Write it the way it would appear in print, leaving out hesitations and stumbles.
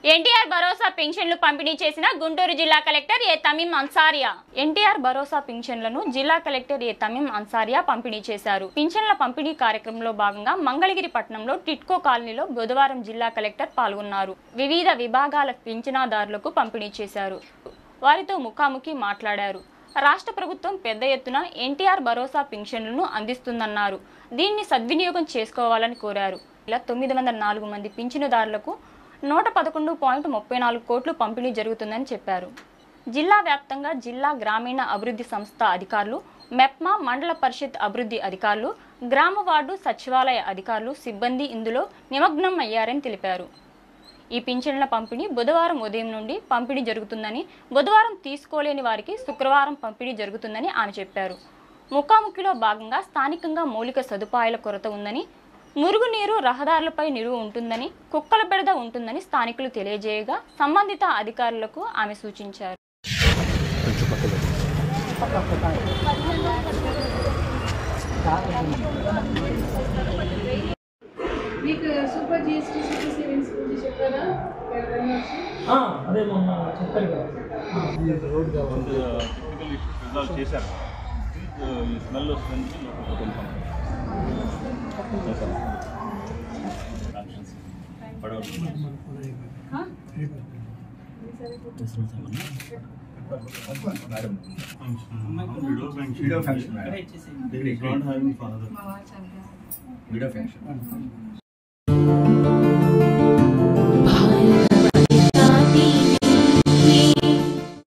ఎన్టీఆర్ భరోసా పింఛన్లు పంపిణీ చేసిన గుంటూరు జిల్లా కలెక్టర్ ఏ తమీం అన్సారియా. ఎన్టీఆర్ భరోసా పింఛన్లను జిల్లా కలెక్టర్ ఏ తమీం అన్సారియా పంపిణీ చేశారు. పింఛన్ల పంపిణీ కార్యక్రమంలో భాగంగా మంగళగిరి పట్టణంలో టిట్కో కాలనీలో బుధవారం జిల్లా కలెక్టర్ పాల్గొన్నారు. వివిధ విభాగాల పింఛనదారులకు పంపిణీ చేశారు. వారితో ముఖాముఖి మాట్లాడారు. రాష్ట్ర ప్రభుత్వం పెద్ద ఎత్తున ఎన్టీఆర్ భరోసా పింఛన్లను అందిస్తుందన్నారు. దీన్ని సద్వినియోగం చేసుకోవాలని కోరారు. ఇలా 904 మంది పింఛనుదారులకు 111.34 కోట్లు పంపిణీ జరుగుతుందని చెప్పారు. జిల్లా వ్యాప్తంగా జిల్లా గ్రామీణ అభివృద్ధి సంస్థ అధికారులు, మెప్మా మండల పరిషత్ అభివృద్ధి అధికారులు, గ్రామ వార్డు సచివాలయ అధికారులు, సిబ్బంది ఇందులో నిమగ్నం అయ్యారని తెలిపారు. ఈ పింఛన్ల పంపిణీ బుధవారం ఉదయం నుండి పంపిణీ జరుగుతుందని, బుధవారం తీసుకోలేని వారికి శుక్రవారం పంపిణీ జరుగుతుందని ఆమె చెప్పారు. ముఖాముఖిలో భాగంగా స్థానికంగా మౌలిక సదుపాయాల కొరత ఉందని, మురుగునీరు రహదారులపై నిలువ ఉంటుందని, కుక్కల బెడద ఉంటుందని స్థానికులు తెలియజేయగా సంబంధిత అధికారులకు ఆమె సూచించారు. సూపర్ జిఎస్టీ సిటీ సేవింగ్స్ గురించి చెప్పారా? అదే మొన్న చెప్పారు కదా రోడ్ రిజాల్వ్ చేశారు. ఈ స్మెల్ వస్తుంది వీడియో ఫంక్షన్